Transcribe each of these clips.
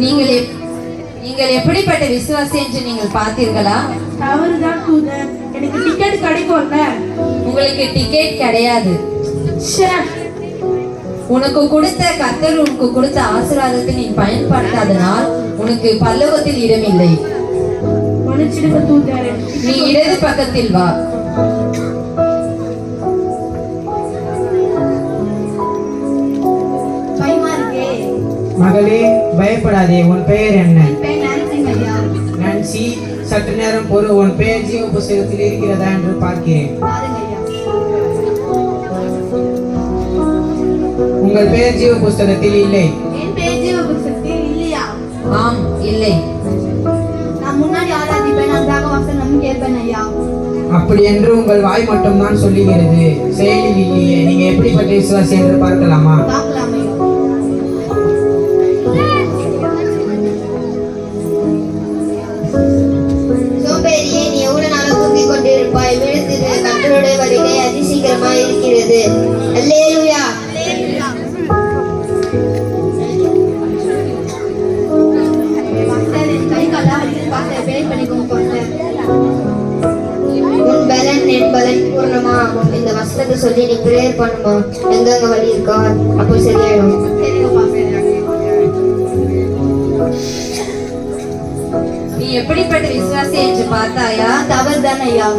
நீங்கள் எப்படிப்பட்ட விசுவாசி என்று நீங்கள் பார்த்தீர்களா? தவறுதான் தூதர், எனக்கு டிக்கெட் கிடைக்கும்ல? உங்களுக்கு டிக்கெட் கிடையாது. உனக்கு கொடுத்த கர்த்தர் உனக்கு கொடுத்த ஆசீர்வாதத்தை நீ பயன்படுத்தாதனால் உனக்கு பல்லவத்தில் இடமில்லை. மன்னிச்சிடுங்க தூதர். நீ இடது பக்கத்தில் வா. மகளே, பயப்படாதே. உன் பெயர் என்ன? நான்சி. சற்று நேரம் பொறு. உன் பெயர் ஜீவ புஸ்தகத்தில் இருக்கிறதா என்று பார்க்கிறேன். உங்கள் பெயர் ஜீவ புஸ்தகத்தில் இல்லை. என் பெயர் ஜீவ புஸ்தகத்தில் இல்லையா? ஆம், இல்லை. நான் முன்னாடி ஆராதிப்பேன், நன்றாக வசனம் கேட்பேன் ஐயா. அப்படி என்று உங்கள் வாய் மட்டும் தான் சொல்லுகிறது, செயலில் இல்லையே. நீங்க எப்படிப்பட்ட விசுவாசி என்று பார்க்கலாமா? பார்க்கலாம் ஐயா. சோம்பேறியே, நீ எவ்வளவு நாள தூங்கிக் கொண்டிருப்பாய்? விழுந்திரு, கர்த்தருடைய வருகை அதிசீக்கிரமாய் இருக்கிறது. அல்லேலூயா. உன் பலன் என் பலன் பூர்ணமாகும். இந்த வசனத்தை சொல்லி நீ பிரேயர் பண்ணுமா? எங்கெங்க வழி இருக்கா அப்போ சரியாயிடும். நீ எப்படிப்பட்ட விசுவாசி என்று பார்த்தாயா? தவறுதான் ஐயா.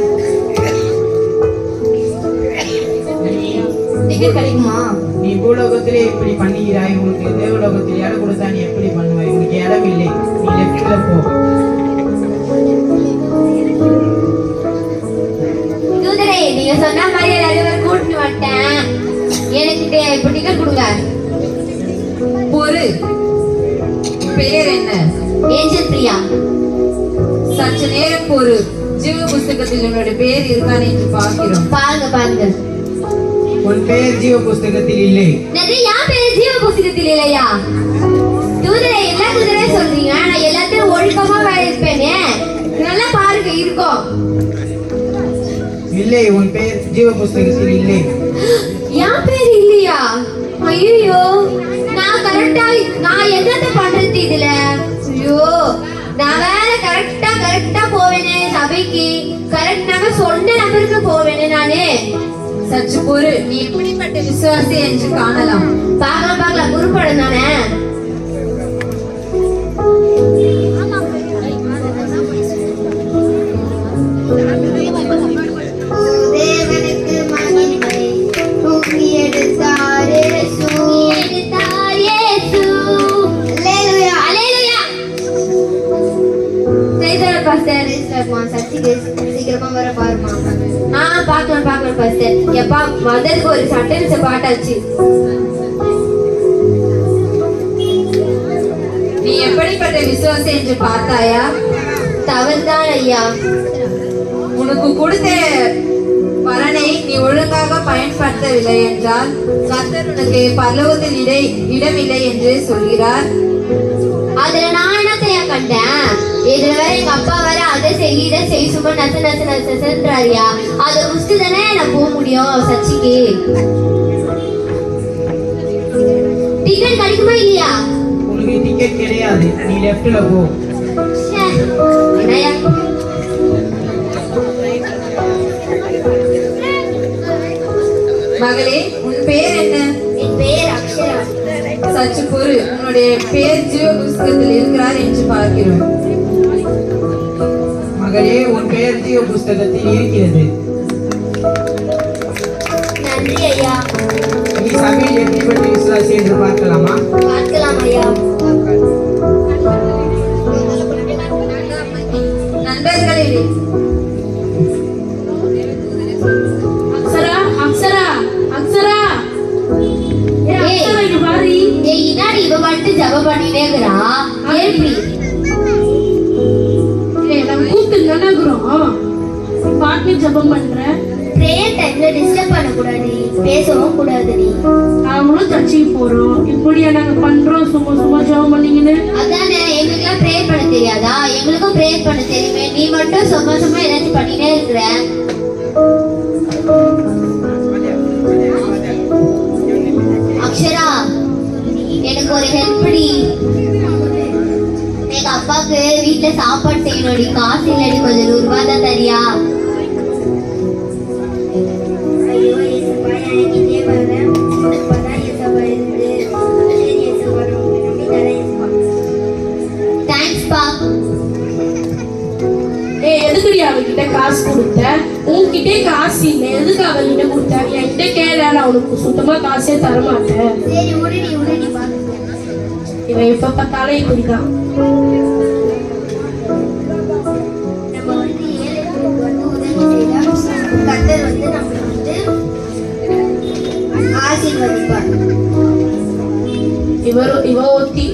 டிக்கெட் கிடைக்குமா? நீ பூலோகத்திலே இப்படி பண்ணுகிறாய், உனக்கு தேவலோகத்தில் இடம் கொடுத்தா நீ எப்படி பண்ணுவாய்? உனக்கு இடம் இல்லை. நீ லெஃப்ட்ல போ. தூதரே, நீங்க சொன்ன மாதிரி எல்லாரும் கூட்டிட்டு வந்துட்டேன். எனக்கு இப்ப டிக்கெட் கொடுங்க. பொறு. பெயர் என்ன? ஏஞ்சல் பிரியா. சற்று நேரம் பொறு. ஜீவ புஸ்தகத்தில் உன்னுடைய பெயர் இருக்கான்னு என்று பார்க்கிறோம். பாருங்க பாருங்க. உன் பெயர் ஜீவ புஸ்தகத்தில் இல்லை. நிறைய பேர் ஜீவ புஸ்தகத்தில் இல்லையா? தூதரே, எல்லா தூதரே சொல்றீங்க. நான் எல்லாத்தையும் ஒழுக்கமா இருப்பேனே. நல்லா பாருங்க, இருக்கும். இல்லை, உன் பெயர் ஜீவ புஸ்தகத்தில் இல்லை. என் பேர் இல்லையா? ஐயோ, நான் கரெக்டா என்னத்த பண்றது இதுல? ஐயோ, நான் வேற கரெக்டா போவேனே சபைக்கு. கரெக்டாக சொன்ன நபருக்கு போவேனே நானே. சற்று பொறு. நீ எப்படிப்பட்ட விசுவாசி என்று காணலாம். பார்க்கலாம் குருப்படம் தானே. தேவனுக்கு மகிமை, தூக்கி எடுத்தார் இயேசு. அல்லேலூயா, அல்லேலூயா. செய்தார் பாஸ்டர். சர்ச்சுக்கு சீக்கிரமா வர பாருமா. பார்க்கலாம் பாஸ்டர். எப்பா மதருக்கு ஒரு சட்டை பாட்டாச்சு. நீ எப்படிப்பட்ட விசுவாசி என்று பார்த்தாயா? தவறுதான் ஐயா. உனக்கு கொடுத்த பலனை நீ ஒழுங்காக பயன்படுத்தவில்லை என்றால் கர்த்தர் உனக்கு பரலோகத்தில் இடமில்லை என்று சொல்கிறார். அதுல நான் என்னத்தையா கண்டேன்? இதுல வேற எங்க அப்பா வேற அதை செய் இதை செய் சும்மா நசன்றாரியா. அதை முடிச்சுட்டு தானே நான் போக முடியும் சர்ச்சுக்கு. டிக்கெட் கிடைக்குமா இல்லையா? உனக்கு டிக்கெட் கிடையாது. நீ லெஃப்ட்ல போ. என்னையா? மகளே, உன் பெயர் என்ன? என் பெயர் அக்ஷரா. சற்று பொறு. உன்னுடைய பெயர் ஜீவ புஸ்தகத்தில் இருக்கிறார் என்று பார்க்கிறோம். மகளே, உன் பெயர் ஜீவ புஸ்தகத்தில் இருக்கிறது. நன்றி ஐயா. நீ சபையில் எப்படிப்பட்ட விசுவாசி என்று பார்க்கலாமா? பார்க்கலாம் ஐயா. நண்பர்களே, இவ மட்டும் ஜபம் பண்ணிட்டே இருக்கிறா. ஏற்பி பாட்டு ஜபம் பண்றேன். பிரேயர் டைம்ல டிஸ்டர்ப் பண்ண கூடாது, பேசவும் கூடாது. நீ நாமளும் சர்ச்சுக்கு போறோம், இப்படியா நாங்க பண்றோம்? சும்மா ஜபம் பண்ணீங்கன்னு அதானே. எங்களுக்குலாம் பிரேயர் பண்ண தெரியாதா? எங்களுக்கும் பிரேயர் பண்ண தெரியுமே. நீ மட்டும் சும்மா ஏதாச்சும் பண்ணிட்டே இருக்கிற. அக்ஷரா, எனக்கு ஒரு ஹெல்ப் டி. அப்பாவுக்கு வீட்டுல சாப்பாடு செய்யணும்டி, காசு இல்லடி, கொஞ்சம் 100 ரூபாய் தான் தரியா? ஐயோ ஏசப்பா, எனக்கு இதே வரேன். அப்பதான் ஏசப்பா இருந்து சரி ஏசப்பா, ரொம்ப நம்பி தரேன் ஏசப்பா. தேங்க்ஸ்பா. எதுக்குடி அவகிட்ட காசு கொடுத்த? உன்கிட்டே காசு இல்லை, எதுக்கு அவகிட்ட கொடுத்த? என்கிட்ட கேள, நான் உனக்கு சுத்தமா காசே தர மாட்டேன். சரி உடனே பாத்துக்கிறேன். இவன் எப்ப பார்த்தாலும் இப்படிதான். நம்ம வந்து ஏழைகளுக்கு வந்து உதவி செய்தா கர்த்தர் வந்து நம்மளை வந்து ஆசீர்வதிப்பார். இவ ஒத்தி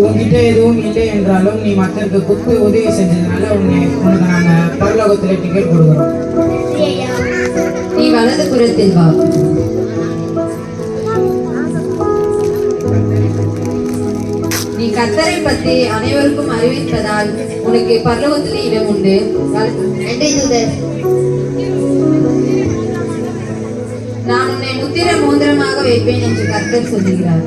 உன்கிட்ட எதுவும் இல்லை என்றாலும் நீ மற்றவருக்கு கொடுத்து உதவி செஞ்சதுனால உனக்கு நாங்க பரலோகத்துல டிக்கெட் கொடுக்குறோம். நன்றி ஐயா. நீ வலது புறத்தில் வா. நீ கர்த்தரை பற்றி அனைவருக்கும் அறிவிப்பதால் உனக்கு பரலோகத்திலே இடம் உண்டு. நன்றி தூதர். நான் உன்னை முத்திர மோதிரமாக வைப்பேன் என்று கர்த்தர் சொல்லுகிறார்.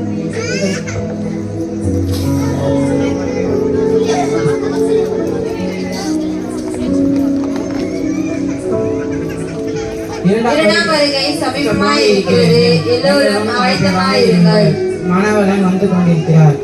இரண்டாம் வருகை சமீபமாய் இருக்கிறது. எல்லோரும் ஆயத்தமாய் இருங்கள். மணவளன் வந்து கொண்டிருக்கிறார்.